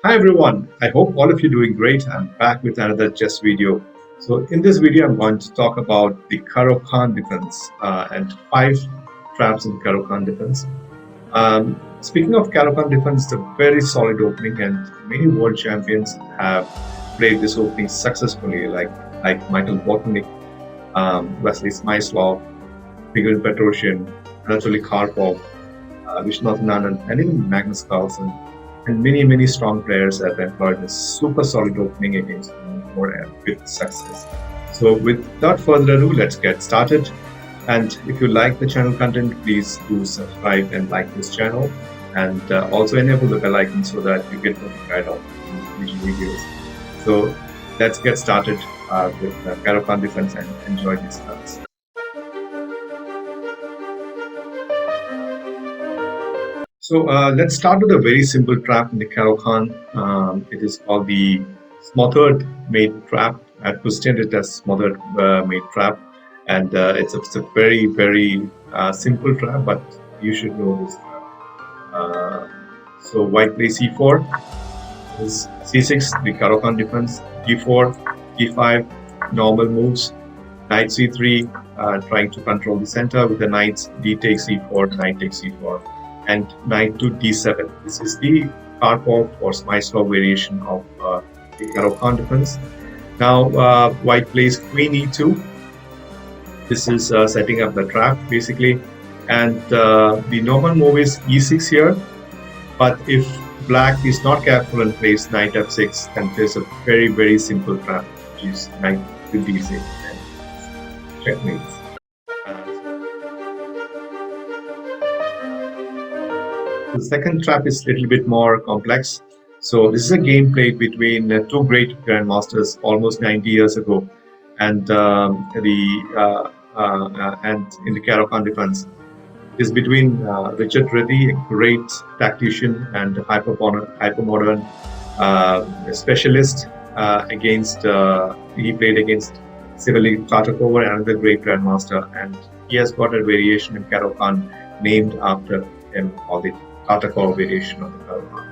Hi everyone, I hope all of you doing great. I'm back with another chess video. So in this video, I'm going to talk about the Caro-Kann defense and 5 traps in Caro-Kann defense. Speaking of Caro-Kann defense, it's a very solid opening and many world champions have played this opening successfully like Michael Botvinnik, Wesley Smyslov, Grigor Petrosyan, Anatoly Karpov, Vishwanath Anand, and even Magnus Carlsen, and many strong players have employed this super solid opening against Moore with success. So without further ado, let's get started. And if you like the channel content, please do subscribe and like this channel, and also enable the bell icon so that you get notified of these videos. So let's get started with Caro-Kann defense and enjoy these cards. So let's start with a very simple trap in the Caro-Kann. It is called the smothered mate trap. At Pushtin it as smothered mate trap, and it's a very simple trap, but you should know this trap. So white plays e4, is c6, the Caro-Kann defense, g4, g5, normal moves, knight c3, trying to control the center with the knights, d takes e4, knight takes e4. And knight to d7. This is the Karpov or Smyslov variation of the Caro-Kann defense. Now white plays queen e2. This is setting up the trap basically, and the normal move is e6 here. But if black is not careful and plays knight f6, then there's a very simple trap, which is knight to d6 and checkmate. The second trap is a little bit more complex. So this is a game played between two great grandmasters almost 90 years ago, and in the Caro-Kann defense is between Richard Reti, a great tactician and hypermodern specialist, against he played against Sivali Tartakova, another great grandmaster, and he has got a variation in Caro-Kann named after him, called the Tartakov variation of the Caro-Kann.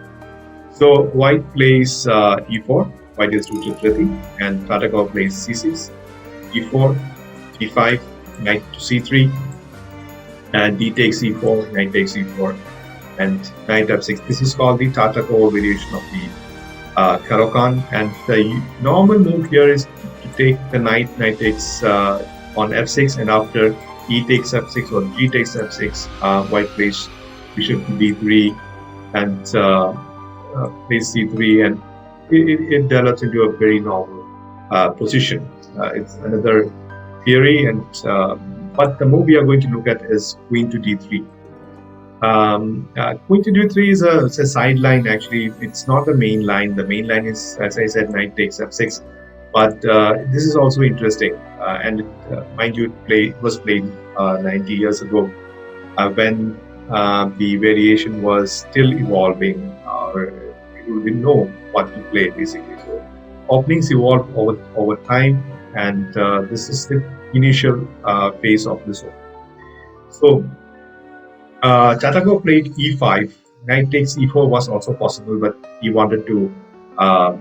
So white plays e4, white is Richard Reti, and Tartakov plays c6, e4, e5, knight to c3, and d takes e4, knight takes e4, and knight f6. This is called the Tartakov variation of the Caro-Kann, and the normal move here is to take the knight takes on f6, and after e takes f6 or g takes f6, white plays bishop to d3 and plays c3, and it develops into a very normal position. It's another theory, and but the move we are going to look at is queen to d3. Queen to d3 is a sideline. Actually, it's not the main line. The main line is, as I said, knight takes f6. But this is also interesting, and mind you, it was played 90 years ago when the variation was still evolving, or people didn't know what to play basically. So openings evolve over time, and this is the initial phase of this opening. So Tartakov played e5. Knight takes e4 was also possible, but he wanted to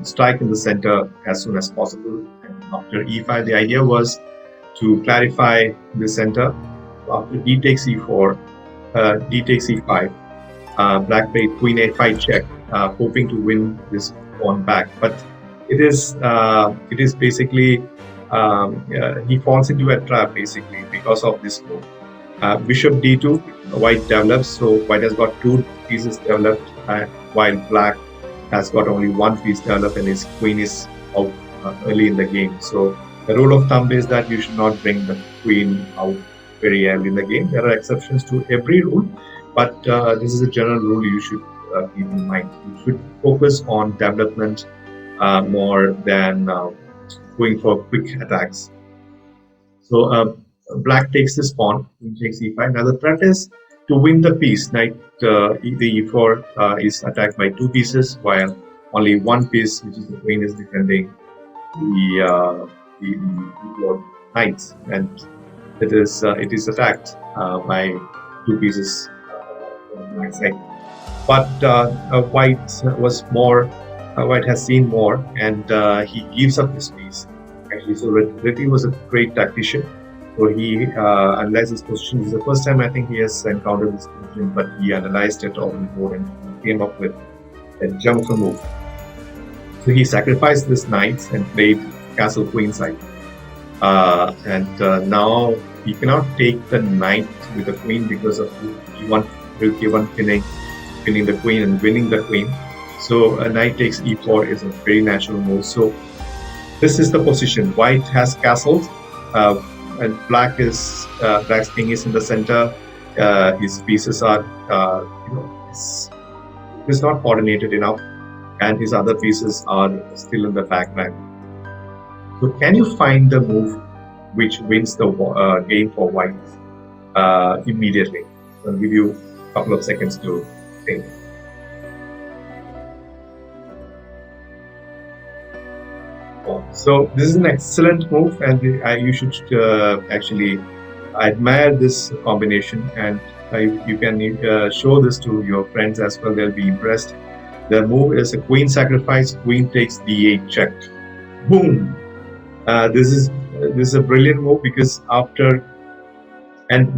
strike in the center as soon as possible. And after e5, the idea was to clarify the center. After d takes e4, d takes e5, black played queen a5 check, hoping to win this pawn back. But it is basically he falls into a trap basically because of this move. Bishop d2, white develops, so white has got 2 pieces developed, while black has got only 1 piece developed, and his queen is out early in the game. So the rule of thumb is that you should not bring the queen out very early in the game. There are exceptions to every rule, but this is a general rule you should keep in mind. You should focus on development more than going for quick attacks. So black takes this pawn, queen takes e5. Now the threat is to win the piece. Knight the e4 is attacked by 2 pieces, while only 1 piece, which is the queen, is defending the knights, and it is attacked by 2 pieces on the black side. But white was more White has seen more, and he gives up his piece. Actually, so Reti was a great tactician. So he analyzed his position. This is the first time I think he has encountered this position, but he analyzed it on the board and came up with a jumper move. So he sacrificed this knight and played castle queenside. And now he cannot take the knight with the queen because of rook e1 pinning the queen and winning the queen. So a knight takes e4 is a very natural move. So this is the position. White has castles, and black's king is in the center. His pieces are, is not coordinated enough, and his other pieces are still in the background. So can you find the move which wins the game for white immediately? I'll give you a couple of seconds to think. So this is an excellent move, and you should actually admire this combination, and you can show this to your friends as well. They'll be impressed. The move is a queen sacrifice. Queen takes d8 check. Boom. This is a brilliant move because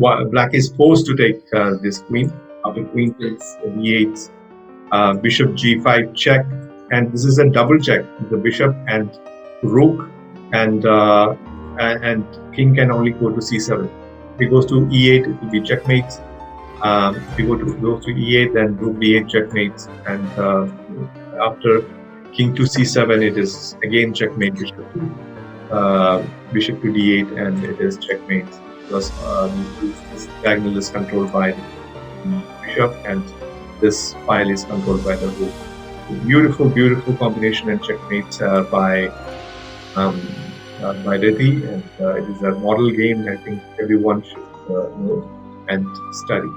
black is forced to take this queen. After queen takes d8, bishop g5 check, and this is a double check. The bishop and rook and king can only go to c7. If he goes to e8, it will be checkmate. If he goes to e8, then rook d8 checkmate, and after king to c7, it is again checkmate. Bishop to d8, and it is checkmate because this diagonal is controlled by the bishop, and this file is controlled by the rook. Beautiful, beautiful combination and checkmate by Reti, and it is a model game. I think everyone should know and study.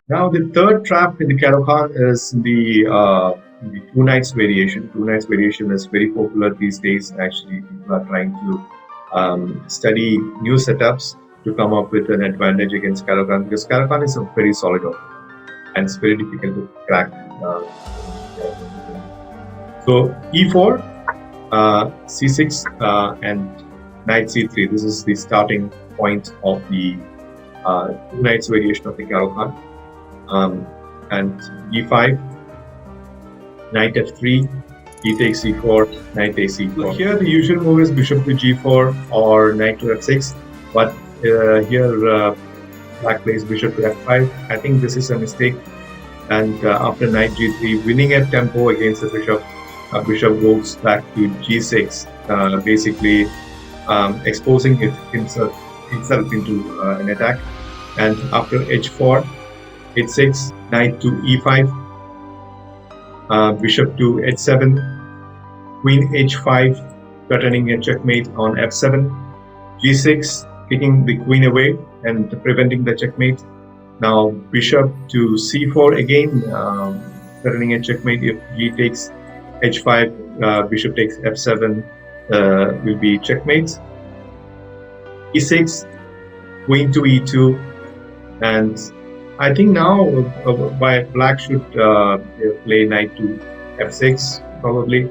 Now the third trap in the Caro-Kann is the two knights variation. Two knights variation is very popular these days. Actually, people are trying to study new setups to come up with an advantage against Caro-Kann, because Caro-Kann is a very solid opponent and it's very difficult to crack. So e4, c6, and knight c3. This is the starting point of the two knights variation of the Caro-Kann. And e5, knight f3, e takes c4, knight takes c4. So here the usual move is bishop to g4 or knight to f6, but here black plays bishop to f5. I think this is a mistake, and after knight g3, winning at tempo against the bishop, bishop goes back to g6, basically exposing himself into an attack. And after h4, h6, knight to e5, bishop to h7, queen h5, threatening a checkmate on f7, g6, kicking the queen away and preventing the checkmate. Now bishop to c4 again, threatening a checkmate. If g takes h5, bishop takes f7, will be checkmate. e6, queen to e2, and I think now black should play knight to f6 probably,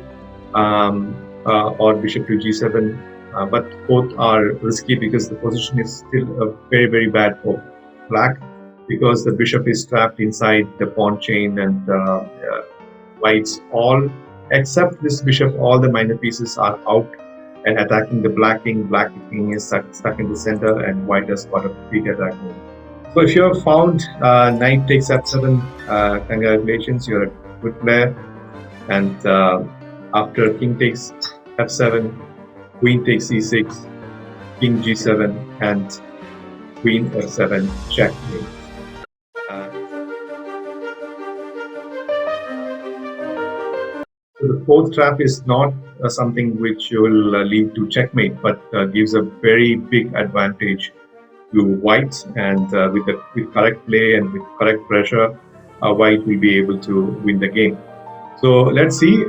or bishop to g7. But both are risky because the position is still very, very bad for black, because the bishop is trapped inside the pawn chain, and white's all except this bishop, all the minor pieces are out and attacking the black king. Black king is stuck in the center, and white has got a big attack move. So if you have found knight takes f7, congratulations, you're a good player. And after king takes f7, queen takes c6, king g7, and queen f7 checkmate. So the fourth trap is not something which will lead to checkmate, but gives a very big advantage to white, and with correct play and with correct pressure, white will be able to win the game. So let's see.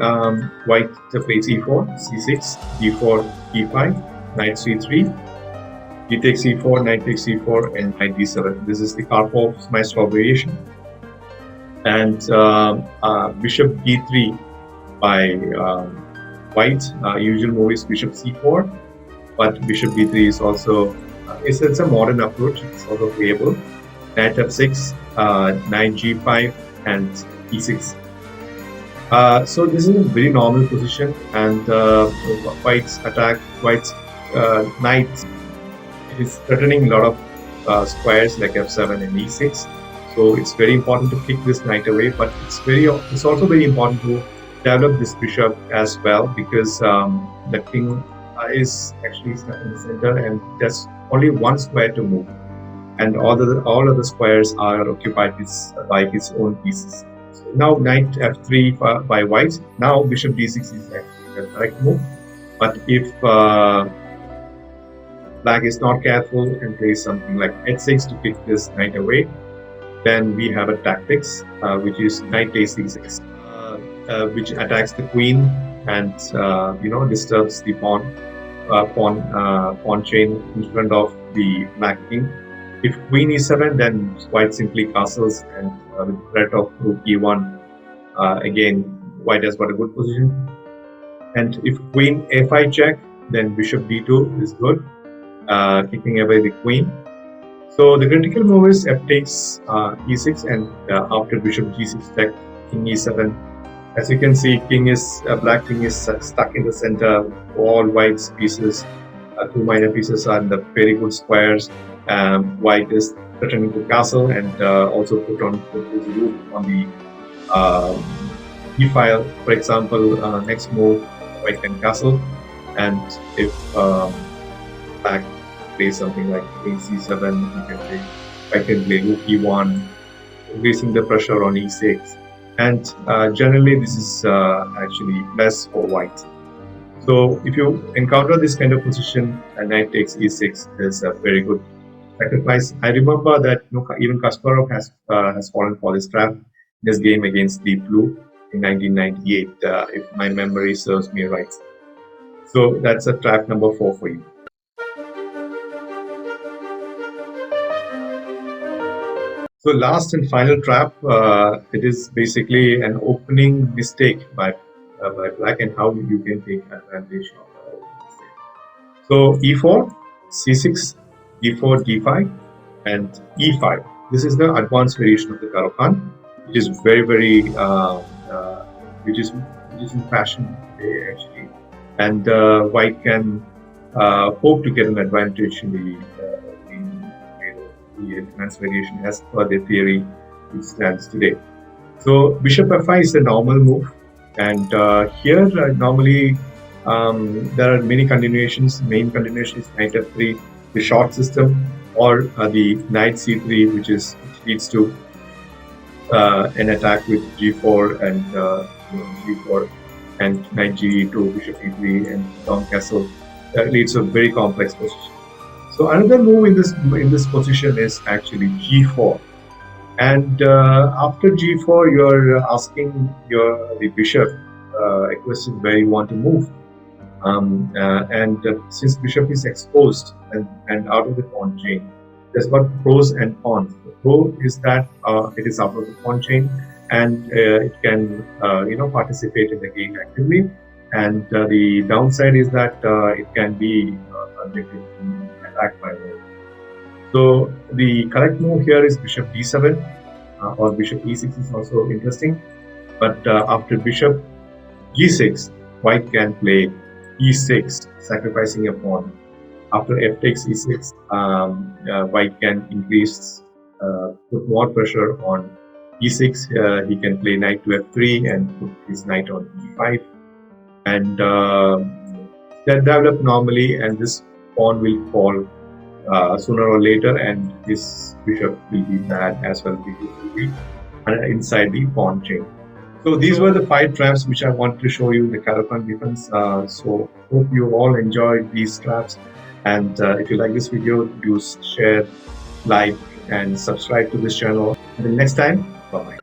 White plays e4, c6, d4, e5, knight c3, d takes e4, knight takes e4, and knight d7. This is the Karpov's maestro variation. And bishop d3 by white. Usual move is bishop c4, but bishop d3 is also it's a modern approach. It's also playable. Knight f6, knight g5, and e6. So this is a very normal position, and white's attack, white's knight is threatening a lot of squares like f7 and e6. So it's very important to kick this knight away, but it's also very important to develop this bishop as well, because the king is actually stuck in the center and there's only one square to move, and all other squares are occupied by his own pieces. So now knight f3 by white. Now bishop d6 is actually the correct move, but if black is not careful and plays something like h6 to kick this knight away, then we have a tactics which is knight a6, which attacks the queen and disturbs the pawn chain in front of the black king. If queen e7, then white simply castles, and with threat of rook e1, again white has got a good position. And if queen a5 check, then bishop d2 is good, kicking away the queen. So the critical move is f takes e6, and after bishop g6 check, king e7. As you can see, black king is stuck in the center. All white's pieces, two minor pieces, are in the very good squares. White is threatening to castle and also put his rook on the e file. For example, next move, white can castle, and if black plays something like king c7, white can play rook e1, increasing the pressure on e6. And generally this is actually less for white. So if you encounter this kind of position, knight takes e6 is a very good sacrifice. I remember that even Kasparov has fallen for this trap in his game against Deep Blue in 1998, if my memory serves me right. So that's a trap number 4 for you. So last and final trap, it is basically an opening mistake by black, and how you can take advantage of that mistake. So e4, c6, e4, d5, and e5. This is the advanced variation of the Caro-Kann, which is very which is in fashion today actually, and white can hope to get an advantage in the advanced variation as per the theory which stands today. So bishop f5 is the normal move, and here normally there are many continuations. Main continuation is knight f3, the short system, or the knight c3, which leads to an attack with g4 and g4 and knight g2, bishop e3, and down castle. That leads to a very complex position. So another move in this position is actually g4, and after g4 you're asking the bishop a question where you want to move, and since bishop is exposed and out of the pawn chain, there's got pros and cons. The pro is that it is out of the pawn chain, and it can participate in the game actively, and the downside is that it can be attacked by white. So the correct move here is bishop d7, or bishop e6 is also interesting, but after bishop g6, white can play e6, sacrificing a pawn. After f takes e6, white can put more pressure on e6. He can play knight to f3 and put his knight on e5, and that develop normally, and this pawn will fall sooner or later, and this bishop will be bad as well, because it will be inside the pawn chain. So these were the 5 traps which I wanted to show you in the Caro-Kann defense. So hope you all enjoyed these traps, and if you like this video, do share, like, and subscribe to this channel. Until next time, bye bye.